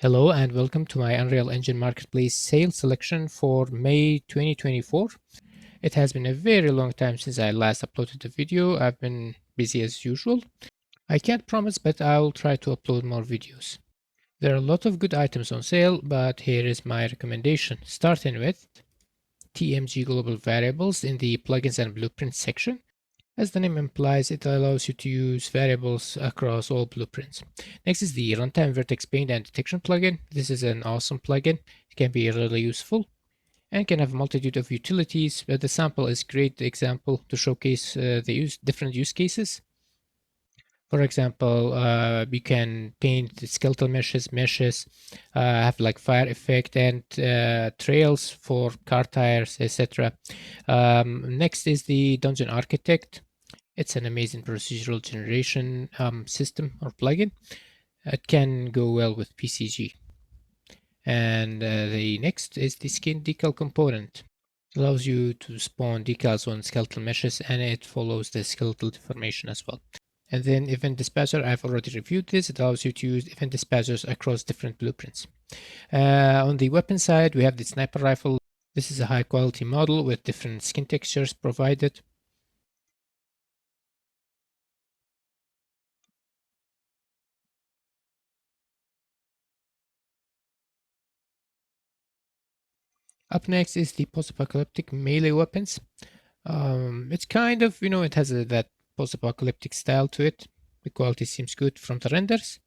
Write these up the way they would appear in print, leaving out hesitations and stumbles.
Hello and welcome to my Unreal Engine Marketplace sales selection for May 2024. It has been a very long time since I last uploaded a video. I've been busy as usual. I can't promise, but I'll try to upload more videos. There are a lot of good items on sale, but here is my recommendation. Starting with TMG Global Variables in the Plugins and Blueprints section. As the name implies, it allows you to use variables across all blueprints. Next is the Runtime Vertex Paint and Detection plugin. This is an awesome plugin. It can be really useful and can have a multitude of utilities, but the sample is a great example to showcase different use cases. For example, you can paint skeletal meshes, have like fire effect and trails for car tires, etc. Next is the Dungeon Architect. It's an amazing procedural generation system or plugin. It can go well with PCG. And the next is the skin decal component. It allows you to spawn decals on skeletal meshes, and it follows the skeletal deformation as well. And then Event Dispatcher, I've already reviewed this. It allows you to use Event Dispatchers across different blueprints. On the weapon side, we have the Sniper Rifle. This is a high quality model with different skin textures provided. Up next is the post-apocalyptic melee weapons. It's kind of, it has that post-apocalyptic style to it. The quality seems good from the renders,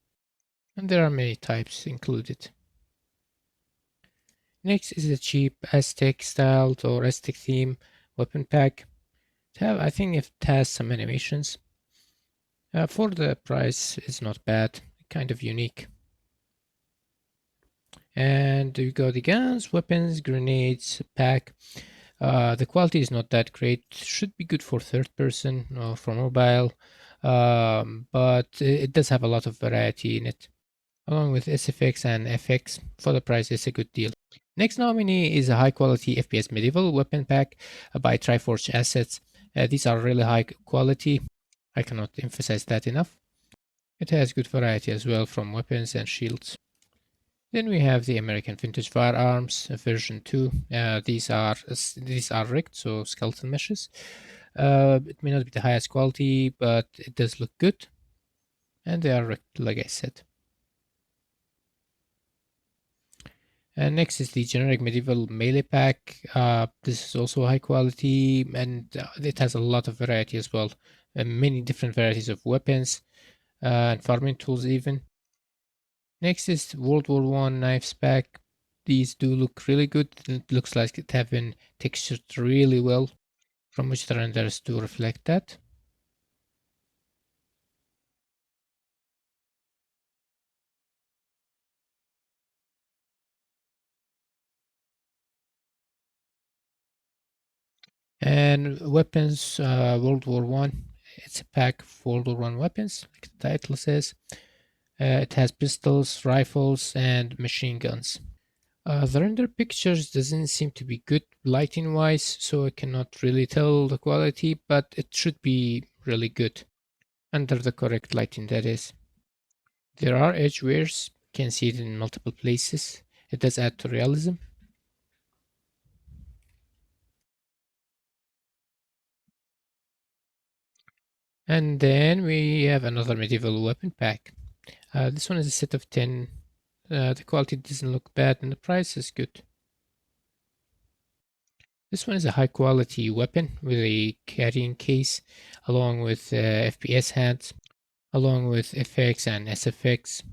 and there are many types included. Next is the cheap Aztec styled or Aztec theme weapon pack. I think it has some animations. For the price, it's not bad, kind of unique. And we got the guns, weapons, grenades pack. The quality is not that great. Should be good for third person or for mobile, but it does have a lot of variety in it. Along with SFX and FX, for the price, it's a good deal. Next nominee is a high quality FPS medieval weapon pack by Triforge Assets. These are really high quality. I cannot emphasize that enough. It has good variety as well from weapons and shields. Then we have the American Vintage Firearms version 2. These are rigged, so skeleton meshes. It may not be the highest quality, but it does look good. And they are rigged, like I said. And next is the generic medieval melee pack. This is also high quality, and it has a lot of variety as well. Many different varieties of weapons and farming tools even. Next is World War One knives pack. These do look really good. It looks like it have been textured really well, from which the renders do reflect that. And weapons, World War One. It's a pack of World War One weapons, like the title says. It has pistols, rifles, and machine guns. The render pictures doesn't seem to be good lighting wise, so I cannot really tell the quality, but it should be really good under the correct lighting, that is. There are edge wears, you can see it in multiple places. It does add to realism. And then we have another medieval weapon pack. This one is a set of 10. The quality doesn't look bad and the price is good. This one is a high quality weapon with a carrying case along with FPS hands, along with FX and SFX.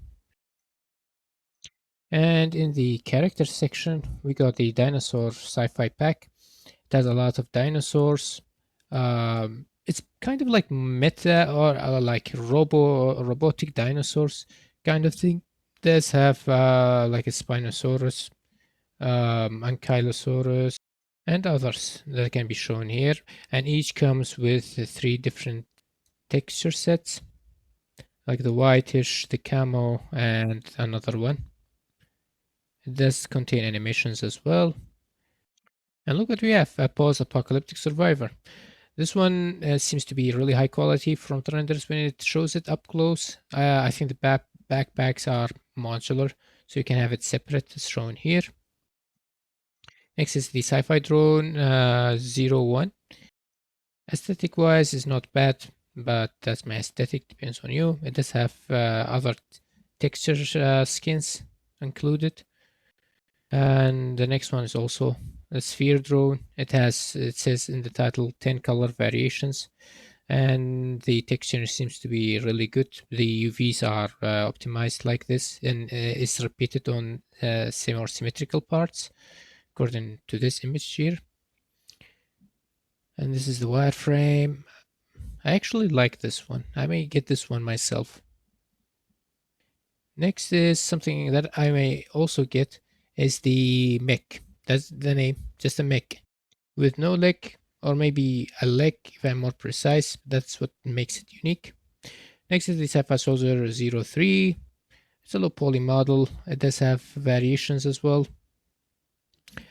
And in the character section, we got the dinosaur sci-fi pack. It has a lot of dinosaurs. It's kind of like meta or like robotic dinosaurs kind of thing. It does have like a Spinosaurus, Ankylosaurus, and others that can be shown here. And each comes with 3 different texture sets, like the whitish, the camo, and another one. It does contain animations as well. And look what we have, a post-apocalyptic survivor. This one seems to be really high quality from the renders when it shows it up close. I think the backpacks are modular, so you can have it separate as shown here. Next is the sci-fi drone 01. Aesthetic wise is not bad, but that's my aesthetic, depends on you. It does have other texture skins included. And the next one is also a sphere drone. It says in the title 10 color variations, and the texture seems to be really good. The UVs are optimized like this, and is repeated on more symmetrical parts according to this image here. And this is the wireframe. I actually like this one. I may get this one myself. Next is something that I may also get is the mech. That's the name, just a mech with no leg, or maybe a leg if I'm more precise. That's what makes it unique. Next is the Sci-Fi Soldier 03. It's a low poly model. It does have variations as well.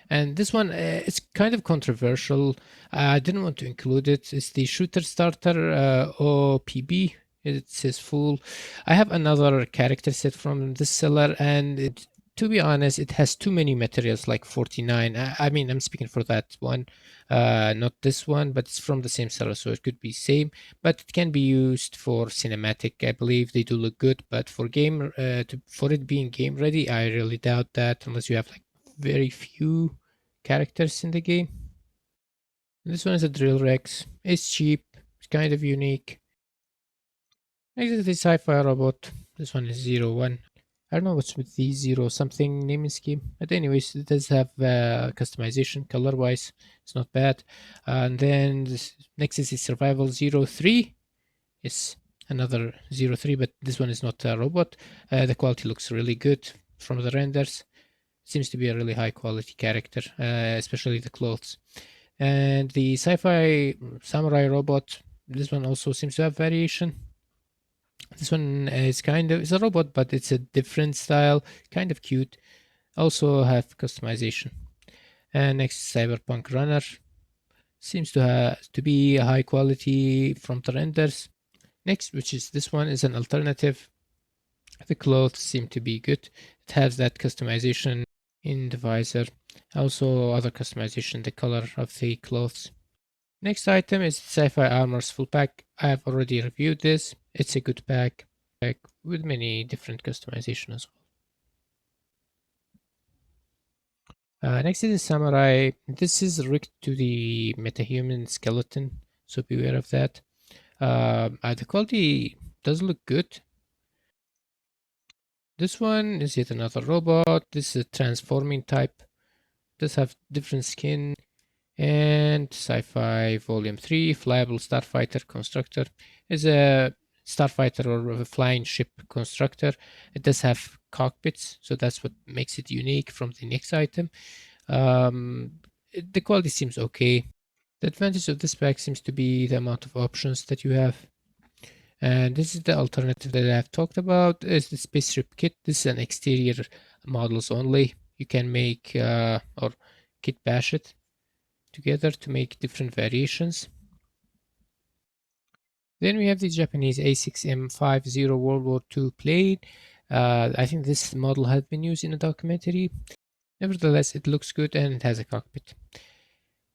And this one, it's kind of controversial. I didn't want to include it. It's the Shooter Starter OPB. It says full. I have another character set from this seller, and to be honest, it has too many materials, like 49. I mean, I'm speaking for that one, not this one, but it's from the same seller, so it could be same. But it can be used for cinematic. I believe they do look good, but for game, for it being game ready, I really doubt that, unless you have like very few characters in the game. This one is a Drill Rex. It's cheap. It's kind of unique. Next is the sci-fi robot. This one is 01. I don't know what's with the zero something naming scheme, but anyways, it does have customization color wise. It's not bad. And then next is the survival 03. It's another 03, but this one is not a robot. The quality looks really good from the renders. Seems to be a really high quality character, especially the clothes. And the sci-fi samurai robot, this one also seems to have variation. This one is it's a robot, but it's a different style, kind of cute. Also have customization. And next, Cyberpunk Runner. Seems to be a high quality from the renders. Next, which is this one, is an alternative. The clothes seem to be good. It has that customization in the visor. Also other customization, the color of the clothes. Next item is Sci-Fi Armors full pack. I have already reviewed this. It's a good pack with many different customization as well. Next is the Samurai. This is rigged to the metahuman skeleton, so beware of that. The quality does look good. This one is yet another robot. This is a transforming type. Does have different skin. And Sci-Fi Volume 3, Flyable Starfighter Constructor, is a starfighter or a flying ship constructor. It does have cockpits, so that's what makes it unique from the next item. The quality seems okay. The advantage of this pack seems to be the amount of options that you have. And this is the alternative that I have talked about, is the spaceship kit. This is an exterior models only. You can make or kit bash it together to make different variations. Then we have the Japanese A6M50 World War II plane. I think this model has been used in a documentary. Nevertheless, it looks good and it has a cockpit.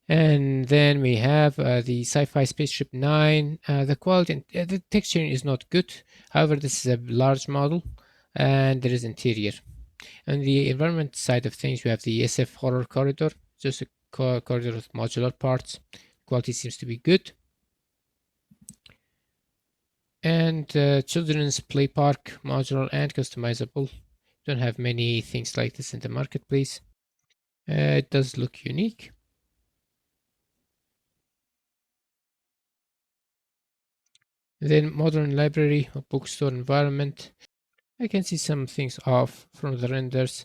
And then we have the Sci-Fi Spaceship 9. The quality, the texturing is not good. However, this is a large model and there is interior. On the environment side of things, we have the SF Horror Corridor, just a corridor with modular parts. Quality seems to be good. And children's play park, modular and customizable. Don't have many things like this in the marketplace. It does look unique. Then modern library or bookstore environment. I can see some things off from the renders,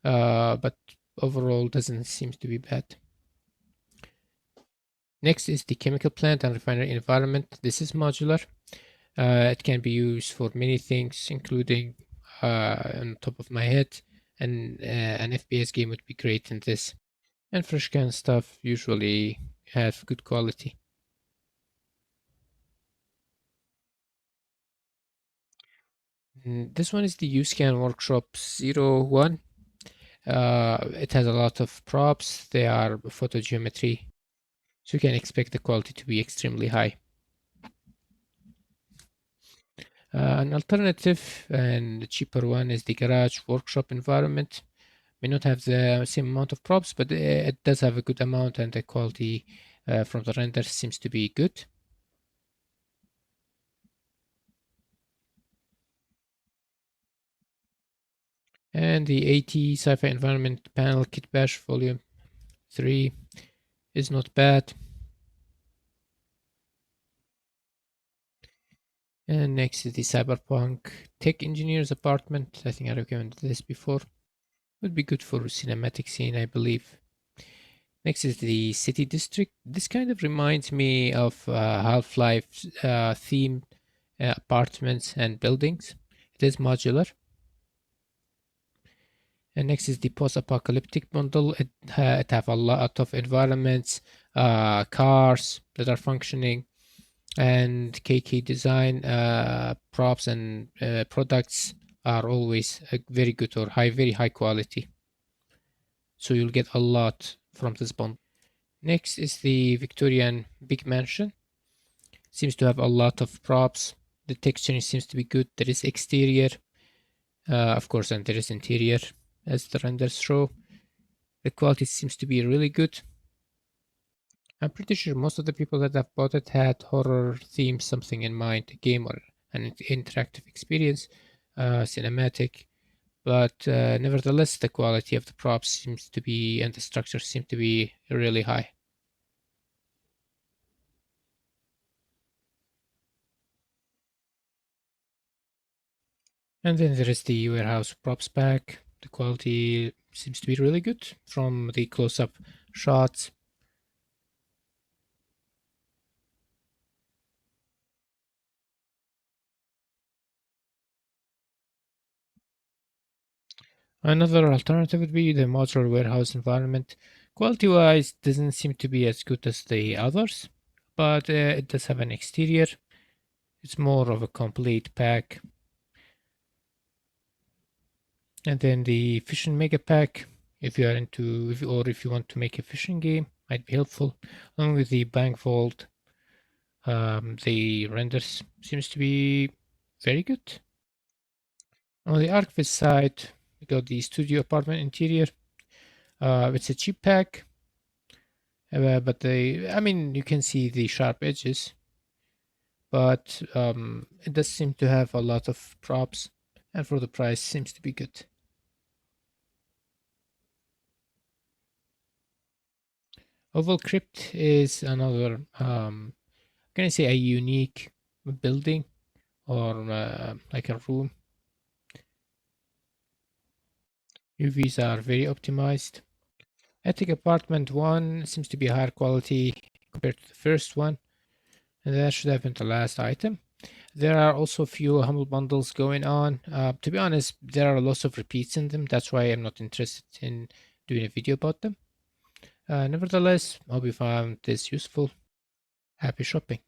but overall doesn't seem to be bad. Next is the chemical plant and refinery environment. This is modular. It can be used for many things, including on top of my head, and an FPS game would be great in this. And fresh can stuff usually have good quality. This one is the UScan Workshop 01. It has a lot of props. They are photo geometry, so you can expect the quality to be extremely high. An alternative and cheaper one is the Garage Workshop environment. May not have the same amount of props, but it does have a good amount, and the quality from the render seems to be good. And the AT Sci-Fi Environment Panel Kit Bash Volume 3 is not bad. And next is the Cyberpunk Tech Engineer's Apartment. I think I recommended this before. Would be good for cinematic scene, I believe. Next is the City District. This kind of reminds me of Half-Life themed apartments and buildings. It is modular. And next is the post-apocalyptic bundle. It have a lot of environments, cars that are functioning, and KK design props and products are always very good or very high quality. So you'll get a lot from this bundle. Next is the Victorian Big Mansion. Seems to have a lot of props. The texture seems to be good. There is exterior, of course, and there is interior as the renders show. The quality seems to be really good. I'm pretty sure most of the people that have bought it had horror themes, something in mind, a game or an interactive experience, cinematic. But nevertheless, the quality of the props seems to be, and the structure seem to be really high. And then there is the warehouse props pack. The quality seems to be really good from the close-up shots. Another alternative would be the modular warehouse environment. Quality-wise, doesn't seem to be as good as the others, but it does have an exterior. It's more of a complete pack. And then the fishing mega pack, if you are into, or if you want to make a fishing game, might be helpful. Along with the bank vault, the renders seems to be very good. On the ArcVis side, we got the studio apartment interior. It's a cheap pack, but I mean, you can see the sharp edges, but it does seem to have a lot of props, and for the price, seems to be good. Oval Crypt is another, can I say, a unique building or like a room. UVs are very optimized. Attic Apartment 1 seems to be higher quality compared to the first one, and that should have been the last item. There are also a few humble bundles going on. To be honest, there are lots of repeats in them. That's why I'm not interested in doing a video about them. Nevertheless, hope you found this useful. Happy shopping.